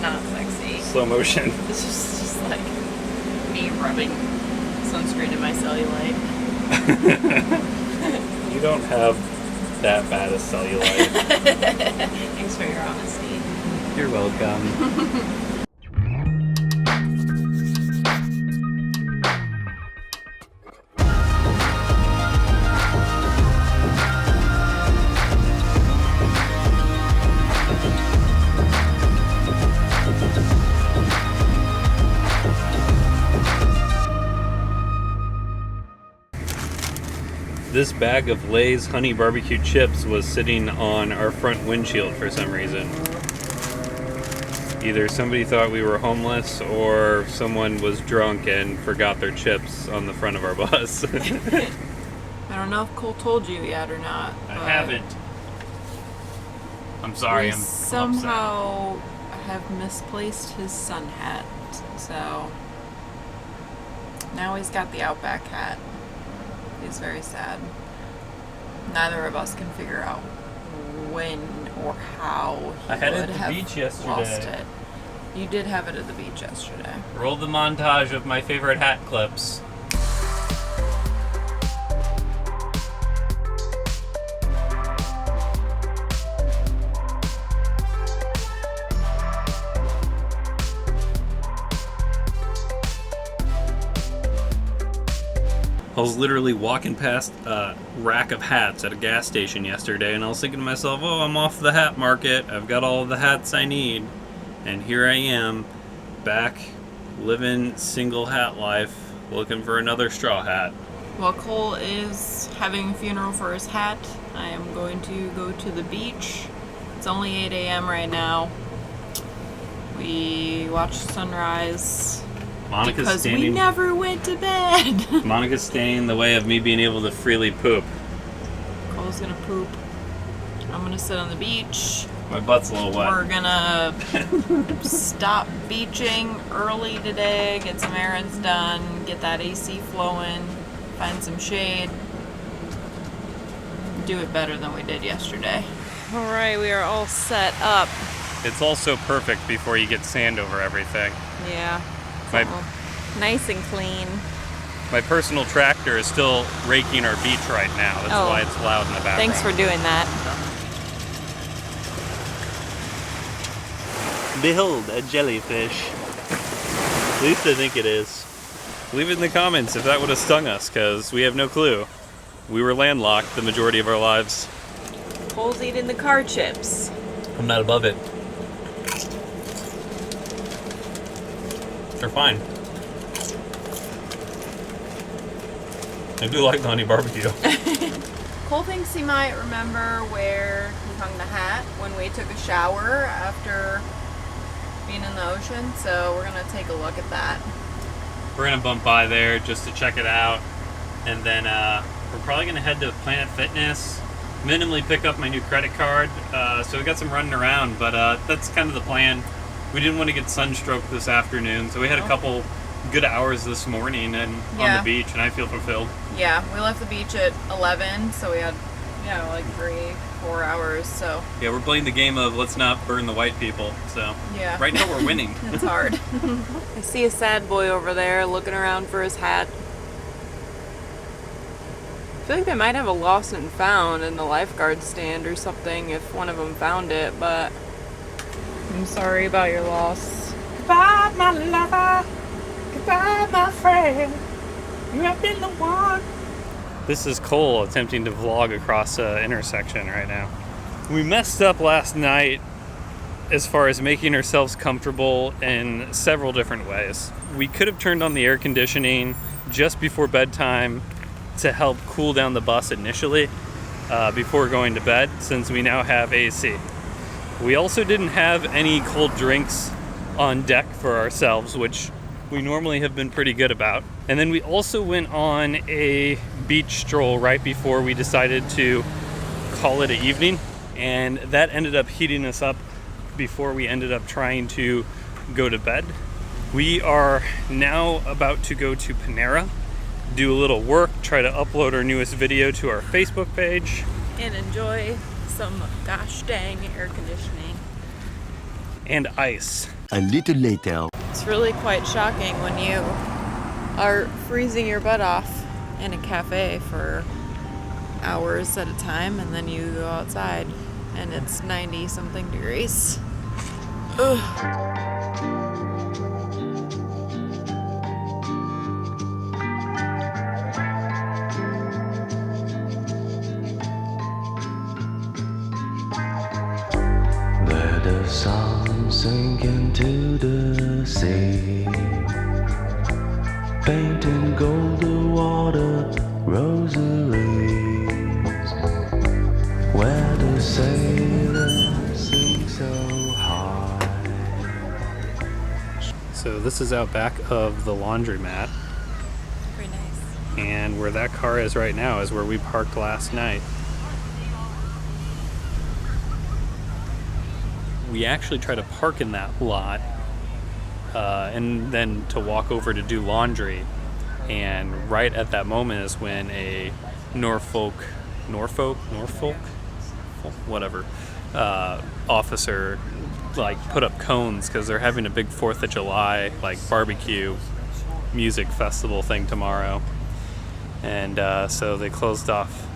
not sexy. Slow motion. It's just like me rubbing sunscreen in my cellulite. You don't have that bad a cellulite. Thanks for your honesty. You're welcome. This bag of Lay's honey barbecue chips was sitting on our front windshield for some reason. Either somebody thought we were homeless or someone was drunk and forgot their chips on the front of our bus. I don't know if Cole told you yet or not. I haven't. I'm sorry, I'm somehow have misplaced his sun hat, so now he's got the Outback hat. He's very sad. Neither of us can figure out when or how he I had it would at the have beach yesterday. lost it. You did have it at the beach yesterday. Roll the montage of my favorite hat clips. I was literally walking past a rack of hats at a gas station yesterday, and I was thinking to myself, oh, I'm off the hat market. I've got all of the hats I need. And here I am, back, living single hat life, looking for another straw hat. While Cole is having a funeral for his hat, I am going to go to the beach. It's only 8 a.m. right now. We watched sunrise. Monica's because standing, we never went to bed. Monica's standing in the way of me being able to freely poop. Cole's gonna poop. I'm gonna sit on the beach. My butt's a little wet. We're gonna stop beaching early today, get some errands done, get that AC flowing, find some shade. Do it better than we did yesterday. Alright, we are all set up. It's also perfect before you get sand over everything. Yeah. Nice and clean. My personal tractor is still raking our beach right now. That's why it's loud in the background. Thanks for doing that. Behold, a jellyfish. At least I think it is. Leave it in the comments if that would have stung us, because we have no clue. We were landlocked the majority of our lives. Cole's eating the car chips. I'm not above it. They're fine. I do like the honey barbecue. Cole thinks he might remember where he hung the hat when we took a shower after being in the ocean, so we're gonna take a look at that. We're gonna bump by there just to check it out, and then we're probably gonna head to Planet Fitness, minimally pick up my new credit card. So we got some running around, but that's kind of the plan. We didn't want to get sunstroke this afternoon, so we had a couple good hours this morning and on the beach, and I feel fulfilled. Yeah, we left the beach at 11, so we had like 3-4 hours. So yeah, we're playing the game of let's not burn the white people. So yeah, right now we're winning. It's hard. I see a sad boy over there looking around for his hat. I feel like they might have a lost and found in the lifeguard stand or something if one of them found it, but I'm sorry about your loss. Goodbye, my lover. Goodbye, my friend. You have been the one. This is Cole attempting to vlog across an intersection right now. We messed up last night as far as making ourselves comfortable in several different ways. We could have turned on the air conditioning just before bedtime to help cool down the bus initially before going to bed, since we now have AC. We also didn't have any cold drinks on deck for ourselves, which we normally have been pretty good about. And then we also went on a beach stroll right before we decided to call it an evening, and that ended up heating us up before we ended up trying to go to bed. We are now about to go to Panera, do a little work, try to upload our newest video to our Facebook page, and enjoy some gosh dang air conditioning and ice. A little later. It's really quite shocking when you are freezing your butt off in a cafe for hours at a time and then you go outside and it's 90 something degrees. Ugh. Let the sun sink into the sea, painting golden water rosaries, where the sailors sing so high. So this is out back of the laundromat, Very nice. and where that car is right now is where we parked last night. We actually try to park in that lot and then to walk over to do laundry. And right at that moment is when a Norfolk, whatever, officer like put up cones because they're having a big 4th of July like barbecue music festival thing tomorrow. And so they closed off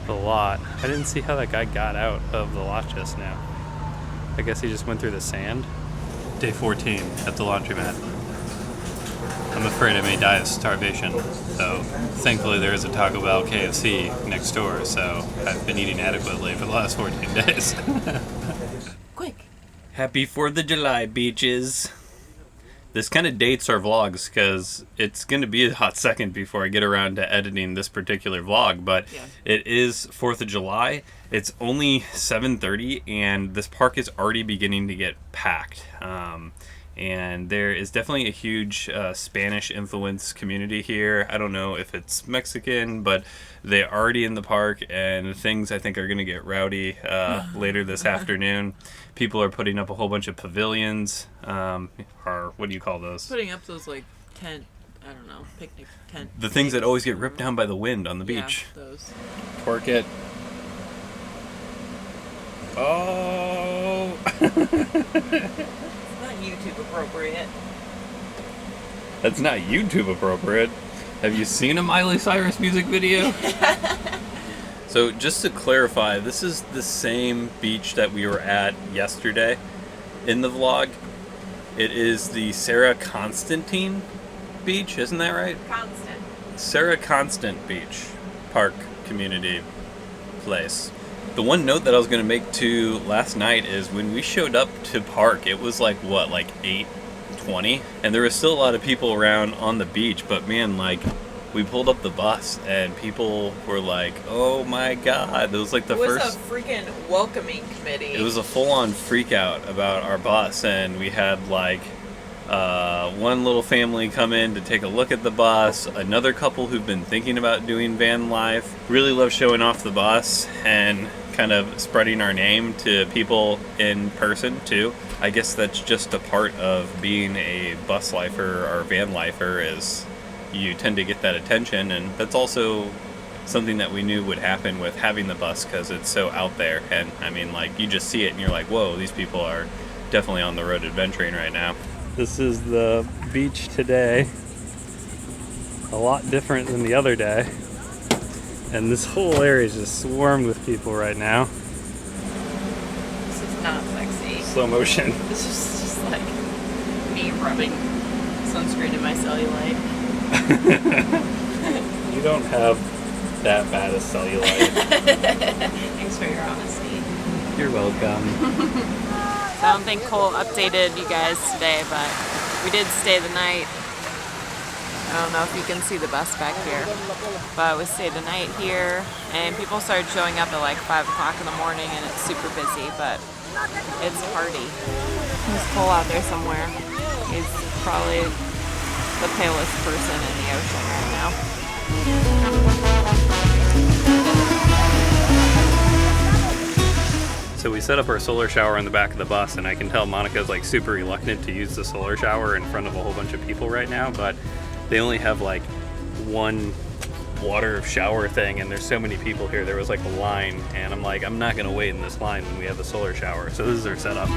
the lot. I didn't see how that guy got out of the lot just now. I guess he just went through the sand. Day 14 at the laundromat. I'm afraid I may die of starvation, so thankfully there is a Taco Bell KFC next door, so I've been eating adequately for the last 14 days. Quick. Happy 4th of July, beaches! This kind of dates our vlogs because it's going to be a hot second before I get around to editing this particular vlog, but Yeah. It is 4th of July. It's only 7:30 and this park is already beginning to get packed. And there is definitely a huge Spanish influence community here. I don't know if it's Mexican, but they're already in the park and things I think are going to get rowdy later this afternoon. People are putting up a whole bunch of pavilions, or what do you call those? Putting up those like tent, I don't know, picnic tent. The things that always get ripped down by the wind on the beach. Yeah, those. Twerk it. Oh! Not YouTube appropriate. That's not YouTube appropriate. Have you seen a Miley Cyrus music video? So just to clarify, this is the same beach that we were at yesterday in the vlog. It is the Sarah Constantine beach, isn't that right? Constant. Sarah Constant Beach Park Community Place. The one note that I was going to make to last night is when we showed up to park, it was like, what, like 8:20? And there was still a lot of people around on the beach, but man, like, we pulled up the bus and people were like, oh my god. It was like the first... It was a freaking welcoming committee. It was a full-on freak out about our bus, and we had like one little family come in to take a look at the bus, another couple who've been thinking about doing van life, really love showing off the bus and kind of spreading our name to people in person too. I guess that's just a part of being a bus lifer or van lifer, is you tend to get that attention, and that's also something that we knew would happen with having the bus because it's so out there. And I mean, like, you just see it and you're like, whoa, these people are definitely on the road adventuring right now. This is the beach today. A lot different than the other day. And this whole area is just swarmed with people right now. This is not sexy. Slow motion. This is just like me rubbing sunscreen in my cellulite. You don't have that bad a cellulite. Thanks for your honesty. You're welcome. So I don't think Cole updated you guys today, but we did stay the night. I don't know if you can see the bus back here, but we stayed the night here, and people started showing up at like 5 o'clock in the morning, and it's super busy, but it's a party. There's Cole out there somewhere. He's probably the palest person in the ocean right now. So we set up our solar shower in the back of the bus, and I can tell Monica's like super reluctant to use the solar shower in front of a whole bunch of people right now, but they only have like one water shower thing, and there's so many people here. There was like a line, and I'm like, I'm not gonna wait in this line when we have the solar shower. So this is our setup.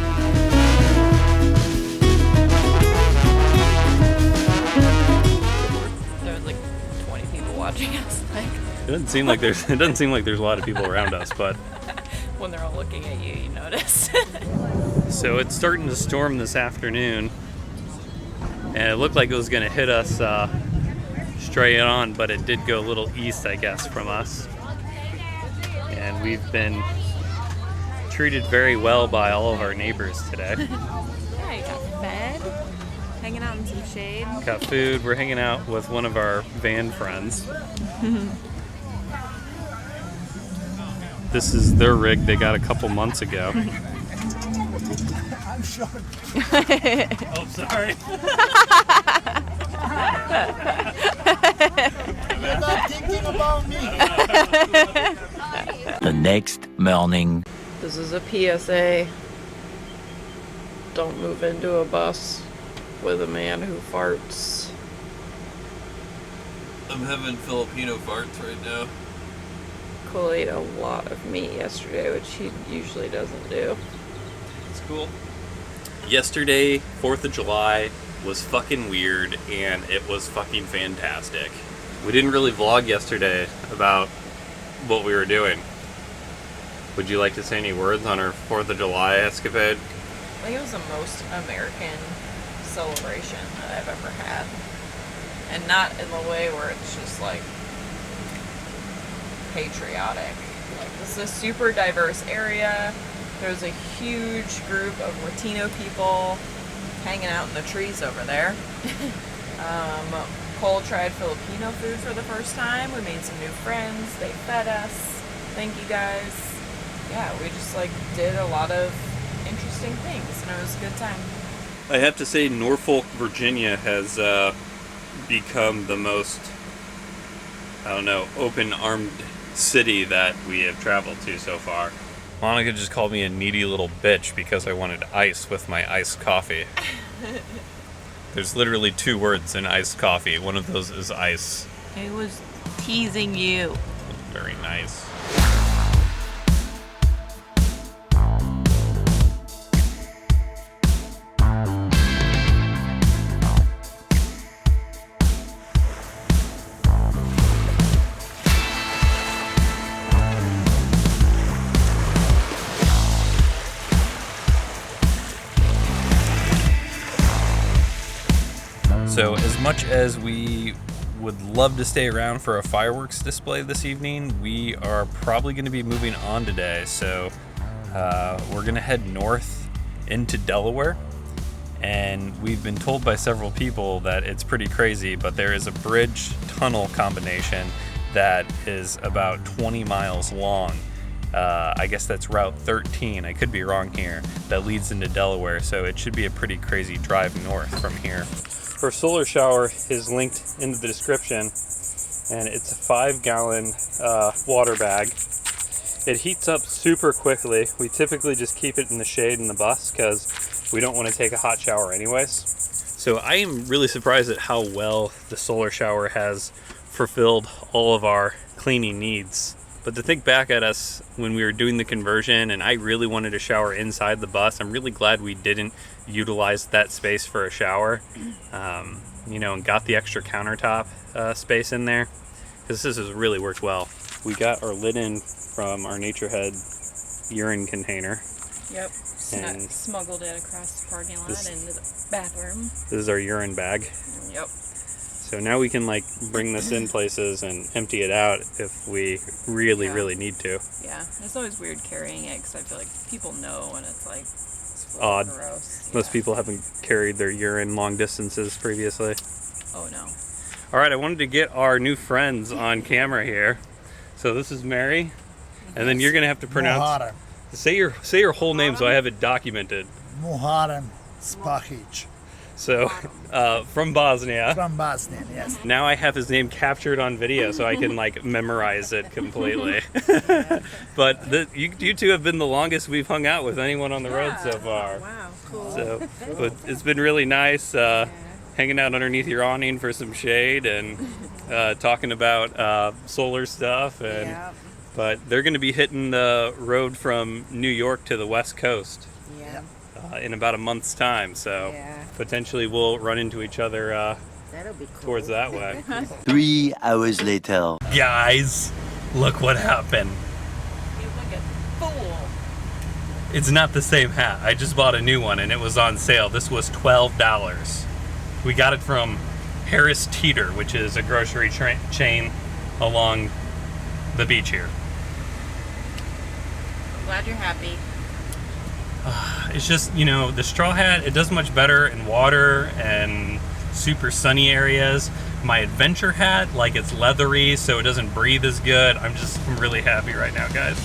doesn't seem like there's a lot of people around us, but When they're all looking at you, you notice. so it's starting to storm this afternoon, and it looked like it was going to hit us straight on, but it did go a little east, I guess, from us. And we've been treated very well by all of our neighbors today. Yeah, you got fed, hanging out in some shade. Got food. We're hanging out with one of our van friends. This is their rig they got a couple months ago. I'm shocked. Oh, sorry. You're not thinking about me. The next morning. This is a PSA. Don't move into a bus with a man who farts. I'm having Filipino farts right now. Cole ate a lot of meat yesterday, which he usually doesn't do. It's cool. Yesterday, 4th of July, was fucking weird, and it was fucking fantastic. We didn't really vlog yesterday about what we were doing. Would you like to say any words on our 4th of July escapade? I think it was the most American celebration that I've ever had. And not in the way where it's just like patriotic. Like, this is a super diverse area. There's a huge group of Latino people hanging out in the trees over there. Cole tried Filipino food for the first time. We made some new friends. They fed us. Thank you guys. Yeah, we just like did a lot of interesting things, and it was a good time. I have to say, Norfolk, Virginia has become the most, I don't know, open-armed city that we have traveled to so far. Monica just called me a needy little bitch because I wanted ice with my iced coffee. There's literally 2 words in iced coffee. One of those is ice. I was teasing you. Very nice. So as much as we would love to stay around for a fireworks display this evening, we are probably going to be moving on today. So we're going to head north into Delaware. And we've been told by several people that it's pretty crazy, but there is a bridge tunnel combination that is about 20 miles long. I guess that's Route 13, I could be wrong here, that leads into Delaware, so it should be a pretty crazy drive north from here. Her solar shower is linked in the description, and it's a 5-gallon water bag. It heats up super quickly. We typically just keep it in the shade in the bus because we don't want to take a hot shower anyways. So I am really surprised at how well the solar shower has fulfilled all of our cleaning needs. But to think back at us when we were doing the conversion and I really wanted to shower inside the bus, I'm really glad we didn't utilize that space for a shower, and got the extra countertop space in there, because this has really worked well. We got our lid in from our Naturehead urine container. Yep. And smuggled it across the parking lot into the bathroom. This is our urine bag. Yep. So now we can bring this in places and empty it out if we really need to. Yeah, it's always weird carrying it because I feel like people know and it's like Odd. gross. Most Yeah. people haven't carried their urine long distances previously. Oh no. All right, I wanted to get our new friends on camera here. So this is Mary, and then you're gonna have to pronounce. Muharrem. Say your whole name so I have it documented. Muharrem Spahic. So, from Bosnia. From Bosnia, yes. Now I have his name captured on video so I can memorize it completely. But you two have been the longest we've hung out with anyone on the road so far. Wow, cool. So but it's been really nice hanging out underneath your awning for some shade and talking about solar stuff. But they're going to be hitting the road from New York to the West Coast in about a month's time. So potentially we'll run into each other That'll be cool. towards that way. 3 hours later. Guys, Look what happened. You look a fool. It's not the same hat. I just bought a new one and it was on sale. This was $12. We got it from Harris Teeter, which is a grocery chain along the beach here. I'm glad you're happy. It's just, you know, the straw hat, it does much better in water and super sunny areas. My adventure hat, like, it's leathery, so it doesn't breathe as good. I'm really happy right now, guys.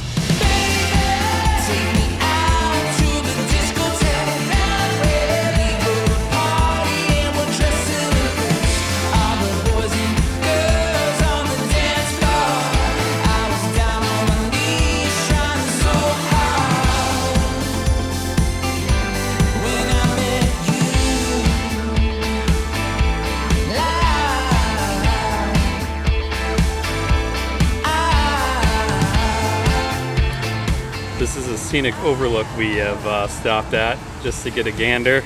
This is a scenic overlook we have stopped at just to get a gander,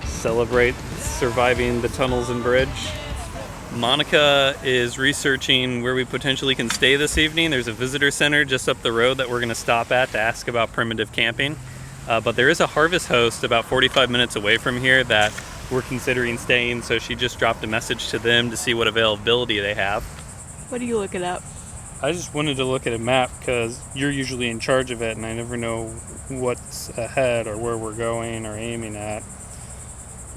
celebrate surviving the tunnels and bridge. Monica is researching where we potentially can stay this evening. There's a visitor center just up the road that we're going to stop at to ask about primitive camping. But there is a harvest host about 45 minutes away from here that we're considering staying, so she just dropped a message to them to see what availability they have. What are you looking up? I just wanted to look at a map because you're usually in charge of it and I never know what's ahead or where we're going or aiming at.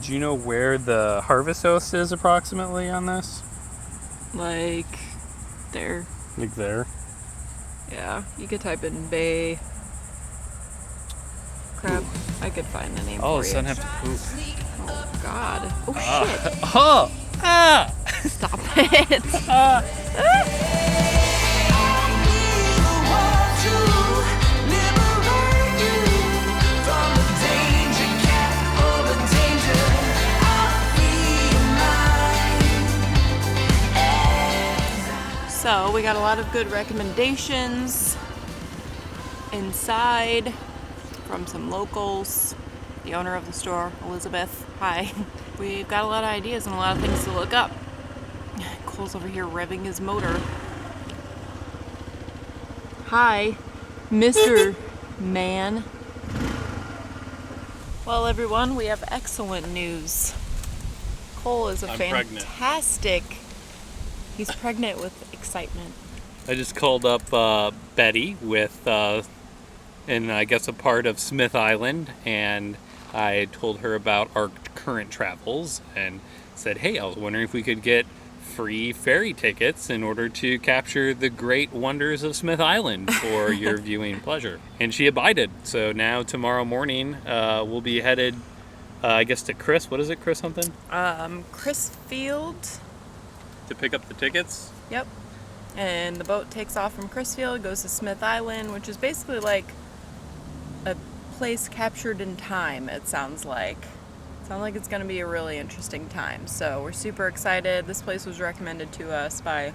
Do you know where the harvest host is approximately on this? Like there. Like there? Yeah, you could type in Bay. Crap, I could find the name Oh, for so I you. don't have to poop. Oh God. Oh shit. Oh! Ah! Stop it. So we got a lot of good recommendations inside from some locals. The owner of the store, Elizabeth. Hi. We've got a lot of ideas and a lot of things to look up. Cole's over here revving his motor. Hi, Mr. Man. Well, everyone, we have excellent news. Cole is a I'm pregnant. fantastic. He's pregnant with excitement. I just called up Betty with, and I guess a part of Smith Island, and I told her about our current travels and said, hey, I was wondering if we could get free ferry tickets in order to capture the great wonders of Smith Island for your viewing pleasure. And she abided. So now tomorrow morning we'll be headed, I guess, to Chris. What is it, Chris something? Chris Field. To pick up the tickets? Yep. And the boat takes off from Crisfield, goes to Smith Island, which is basically like a place captured in time, it sounds like. Sounds like it's going to be a really interesting time. So we're super excited. This place was recommended to us by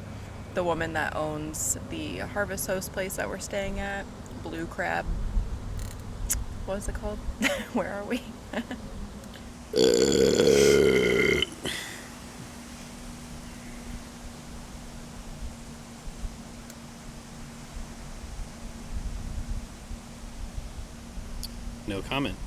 the woman that owns the Harvest Host place that we're staying at, Blue Crab. What is it called? Where are we? No comment.